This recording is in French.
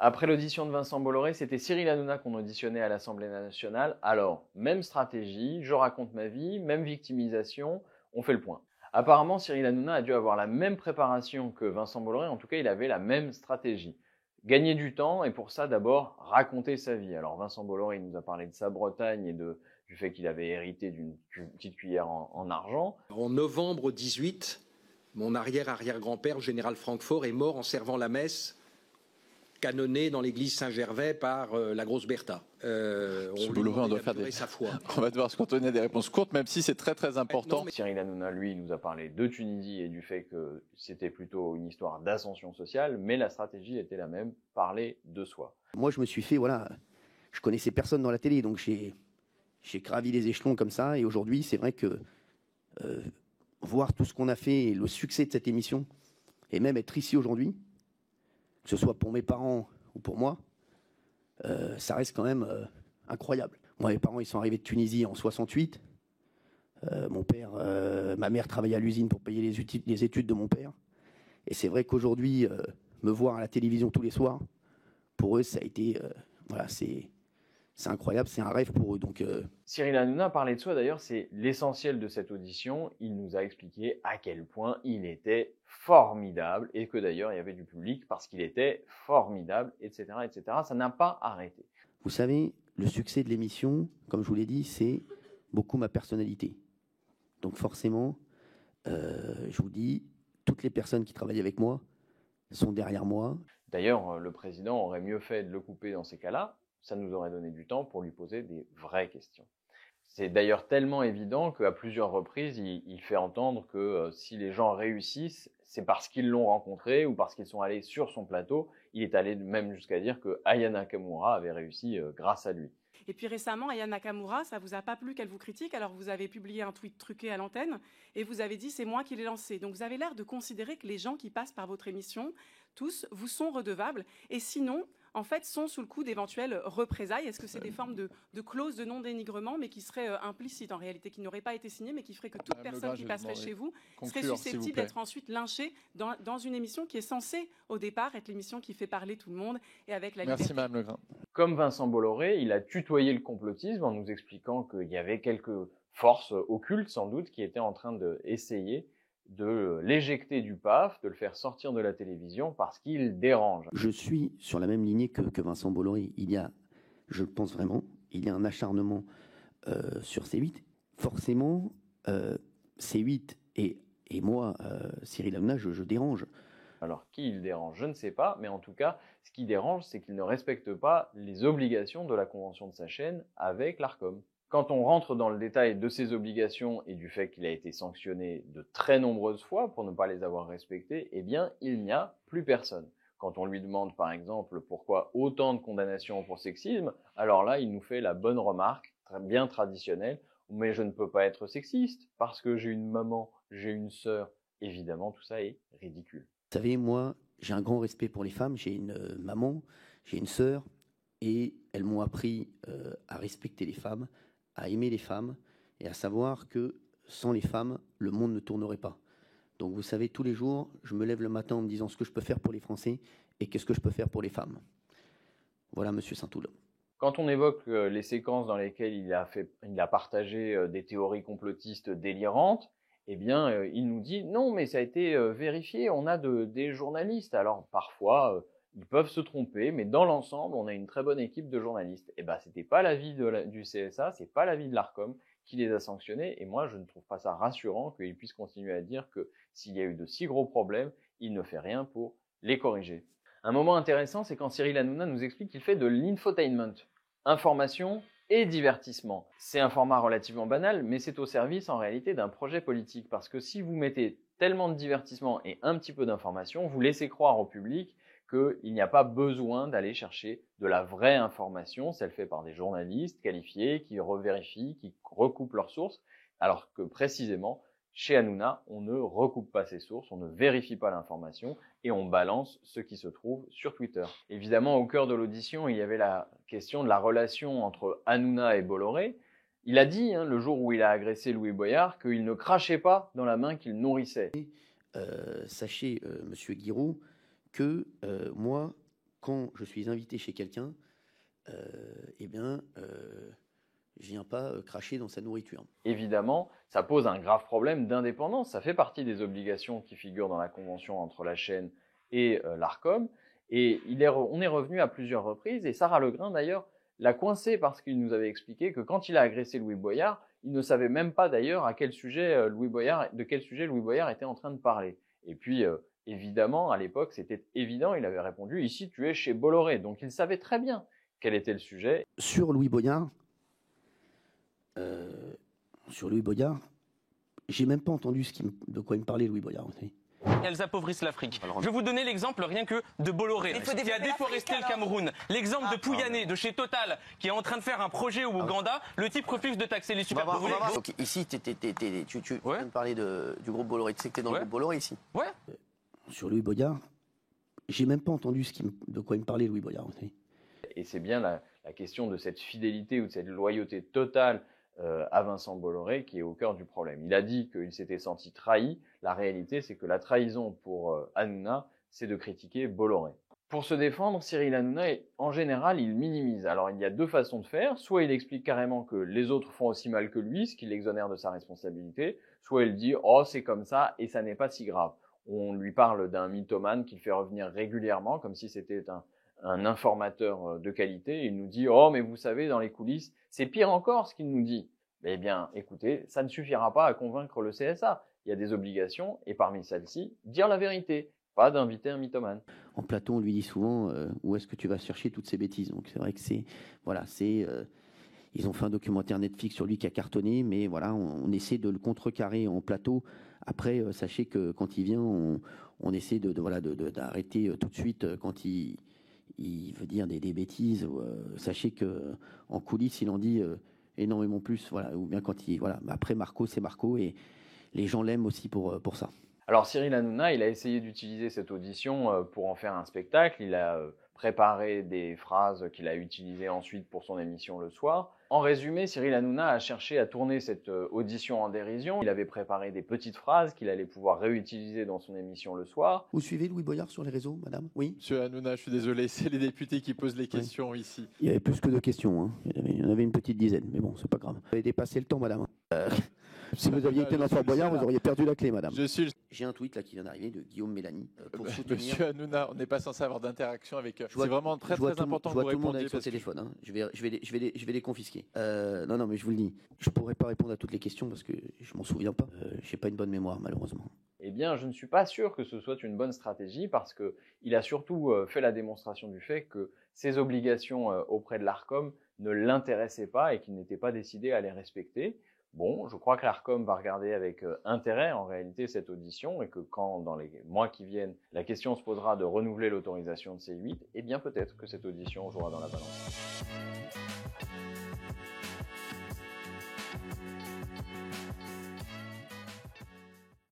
Après l'audition de Vincent Bolloré, c'était Cyril Hanouna qu'on auditionnait à l'Assemblée nationale. Alors, même stratégie, je raconte ma vie, même victimisation, on fait le point. Apparemment, Cyril Hanouna a dû avoir la même préparation que Vincent Bolloré, en tout cas, il avait la même stratégie. Gagner du temps et pour ça, d'abord, raconter sa vie. Alors, Vincent Bolloré, il nous a parlé de sa Bretagne et du fait qu'il avait hérité d'une petite cuillère en argent. En novembre 18, mon arrière-arrière-grand-père, le général Francfort, est mort en servant la messe canonné dans l'église Saint-Gervais par la grosse Bertha. On doit faire sa foi. On va devoir se cantonner à des réponses courtes, même si c'est très très important. Non, mais Cyril Hanouna, lui, nous a parlé de Tunisie et du fait que c'était plutôt une histoire d'ascension sociale, mais la stratégie était la même, parler de soi. Moi, je me suis fait, je connaissais personne dans la télé, donc j'ai gravi les échelons comme ça, et aujourd'hui, c'est vrai que voir tout ce qu'on a fait, et le succès de cette émission, et même être ici aujourd'hui, que ce soit pour mes parents ou pour moi, ça reste quand même incroyable. Moi, mes parents, ils sont arrivés de Tunisie en 68. Ma mère travaillait à l'usine pour payer les études de mon père. Et c'est vrai qu'aujourd'hui, me voir à la télévision tous les soirs, pour eux, ça a été, c'est incroyable, c'est un rêve pour eux. Donc, Cyril Hanouna parlait de soi, d'ailleurs, c'est l'essentiel de cette audition. Il nous a expliqué à quel point il était formidable et que d'ailleurs il y avait du public parce qu'il était formidable, etc., etc. Ça n'a pas arrêté. Vous savez, le succès de l'émission, comme je vous l'ai dit, c'est beaucoup ma personnalité. Donc forcément, je vous dis, toutes les personnes qui travaillent avec moi sont derrière moi. D'ailleurs, le président aurait mieux fait de le couper dans ces cas-là. Ça nous aurait donné du temps pour lui poser des vraies questions. C'est d'ailleurs tellement évident qu'à plusieurs reprises, il fait entendre que si les gens réussissent, c'est parce qu'ils l'ont rencontré ou parce qu'ils sont allés sur son plateau. Il est allé même jusqu'à dire que Aya Nakamura avait réussi grâce à lui. Et puis récemment, Aya Nakamura, ça vous a pas plu qu'elle vous critique, alors vous avez publié un tweet truqué à l'antenne et vous avez dit c'est moi qui l'ai lancé. Donc vous avez l'air de considérer que les gens qui passent par votre émission, tous, vous sont redevables et sinon, en fait, sont sous le coup d'éventuelles représailles. Est-ce que c'est des formes de clauses de non-dénigrement, mais qui seraient implicites en réalité, qui n'auraient pas été signées, mais qui feraient que toute personne qui passerait chez vous serait susceptible d'être ensuite lynchée dans une émission qui est censée, au départ, être l'émission qui fait parler tout le monde et avec la liberté. Merci Mme Legrain. Comme Vincent Bolloré, il a tutoyé le complotisme en nous expliquant qu'il y avait quelques forces occultes, sans doute, qui étaient en train d'essayer de l'éjecter du PAF, de le faire sortir de la télévision parce qu'il dérange. Je suis sur la même lignée que Vincent Bolloré. Il y a, je le pense vraiment, il y a un acharnement sur C8. Forcément, C8 et moi, Cyril Hanouna, je dérange. Alors, qui il dérange, je ne sais pas, mais en tout cas, ce qui dérange, c'est qu'il ne respecte pas les obligations de la convention de sa chaîne avec l'Arcom. Quand on rentre dans le détail de ses obligations et du fait qu'il a été sanctionné de très nombreuses fois pour ne pas les avoir respectées, eh bien, il n'y a plus personne. Quand on lui demande, par exemple, pourquoi autant de condamnations pour sexisme, alors là, il nous fait la bonne remarque, bien traditionnelle, mais je ne peux pas être sexiste parce que j'ai une maman, j'ai une sœur. Évidemment, tout ça est ridicule. Vous savez, moi, j'ai un grand respect pour les femmes. J'ai une maman, j'ai une sœur, et elles m'ont appris à respecter les femmes, à aimer les femmes, et à savoir que sans les femmes, le monde ne tournerait pas. Donc vous savez, tous les jours, je me lève le matin en me disant ce que je peux faire pour les Français et qu'est-ce que je peux faire pour les femmes. Voilà, Monsieur Saint-Oule. Quand on évoque les séquences dans lesquelles il a partagé des théories complotistes délirantes, eh bien, il nous dit non, mais ça a été vérifié, on a des journalistes. Alors parfois, ils peuvent se tromper, mais dans l'ensemble, on a une très bonne équipe de journalistes. Eh ben, c'était pas l'avis du CSA, c'est pas l'avis de l'Arcom qui les a sanctionnés. Et moi, je ne trouve pas ça rassurant qu'il puisse continuer à dire que s'il y a eu de si gros problèmes, il ne fait rien pour les corriger. Un moment intéressant, c'est quand Cyril Hanouna nous explique qu'il fait de l'infotainment, information et divertissement. C'est un format relativement banal, mais c'est au service en réalité d'un projet politique, parce que si vous mettez tellement de divertissement et un petit peu d'information, vous laissez croire au public qu'il n'y a pas besoin d'aller chercher de la vraie information, celle faite par des journalistes qualifiés, qui revérifient, qui recoupent leurs sources, alors que précisément, chez Hanouna, on ne recoupe pas ses sources, on ne vérifie pas l'information et on balance ce qui se trouve sur Twitter. Évidemment, au cœur de l'audition, il y avait la question de la relation entre Hanouna et Bolloré. Il a dit, le jour où il a agressé Louis Boyard, qu'il ne crachait pas dans la main qu'il nourrissait. Sachez, Monsieur Guiraud, que moi, quand je suis invité chez quelqu'un, je viens pas cracher dans sa nourriture. Évidemment, ça pose un grave problème d'indépendance. Ça fait partie des obligations qui figurent dans la convention entre la chaîne et l'Arcom. Et on est revenu à plusieurs reprises. Et Sarah Legrain, d'ailleurs, l'a coincé parce qu'il nous avait expliqué que quand il a agressé Louis Boyard, il ne savait même pas d'ailleurs de quel sujet Louis Boyard était en train de parler. Et puis, évidemment, à l'époque, c'était évident, il avait répondu « Ici, tu es chez Bolloré ». Donc, il savait très bien quel était le sujet. Sur Louis Boyard, j'ai même pas entendu de quoi il me parlait, Louis Boyard. Elles appauvrissent l'Afrique. Je vais vous donner l'exemple rien que de Bolloré, qui a déforesté le Cameroun. L'exemple de Pouyanné, de chez Total, qui est en train de faire un projet au Ouganda. Le type refuse de taxer les super pauvres. Donc ici, tu viens de parler du groupe Bolloré. Tu sais que tu es dans le groupe Bolloré ici. Ouais. Sur Louis Boyard, j'ai même pas entendu de quoi il me parlait, Louis Boyard. Et c'est bien la question de cette fidélité ou de cette loyauté totale à Vincent Bolloré qui est au cœur du problème. Il a dit qu'il s'était senti trahi. La réalité, c'est que la trahison pour Hanouna, c'est de critiquer Bolloré. Pour se défendre, Cyril Hanouna, en général, il minimise. Alors, il y a deux façons de faire. Soit il explique carrément que les autres font aussi mal que lui, ce qui l'exonère de sa responsabilité. Soit il dit « Oh, c'est comme ça et ça n'est pas si grave ». On lui parle d'un mythomane qu'il fait revenir régulièrement, comme si c'était un informateur de qualité. Il nous dit « Oh, mais vous savez, dans les coulisses, c'est pire encore ce qu'il nous dit ». Eh bien, écoutez, ça ne suffira pas à convaincre le CSA. Il y a des obligations, et parmi celles-ci, dire la vérité, pas d'inviter un mythomane. En plateau, on lui dit souvent où est-ce que tu vas chercher toutes ces bêtises. Donc c'est vrai que ils ont fait un documentaire Netflix sur lui qui a cartonné, mais voilà, on essaie de le contrecarrer en plateau. Après, sachez que quand il vient, on essaie d'arrêter tout de suite quand il veut dire des bêtises. Sachez que en coulisses, il en dit énormément plus. Voilà, ou bien quand après, Marco, c'est Marco, et les gens l'aiment aussi pour ça. Alors Cyril Hanouna, il a essayé d'utiliser cette audition pour en faire un spectacle. Il a préparé des phrases qu'il a utilisées ensuite pour son émission le soir. En résumé, Cyril Hanouna a cherché à tourner cette audition en dérision. Il avait préparé des petites phrases qu'il allait pouvoir réutiliser dans son émission le soir. Vous suivez Louis Boyard sur les réseaux, madame? Oui. Monsieur Hanouna, je suis désolé, c'est les députés qui posent les questions ici. Il y avait plus que 2 questions. Hein. Il y en avait une petite dizaine, mais bon, c'est pas grave. Vous avez dépassé le temps, madame. Si vous aviez été dans Fort Boyard, vous auriez perdu la clé, madame. J'ai un tweet là qui vient d'arriver de Guillaume Mélanie pour soutenir. Monsieur Hanouna, on n'est pas censé avoir d'interaction avec. C'est vraiment très important que vous répondiez. Je vois tout le monde avec son téléphone. Hein. Je vais les confisquer. Non, mais je vous le dis. Je pourrais pas répondre à toutes les questions parce que je m'en souviens pas. J'ai pas une bonne mémoire, malheureusement. Eh bien, je ne suis pas sûr que ce soit une bonne stratégie parce que il a surtout fait la démonstration du fait que ses obligations auprès de l'Arcom ne l'intéressaient pas et qu'il n'était pas décidé à les respecter. Bon, je crois que l'Arcom va regarder avec intérêt en réalité cette audition et que quand, dans les mois qui viennent, la question se posera de renouveler l'autorisation de C8, eh bien peut-être que cette audition jouera dans la balance.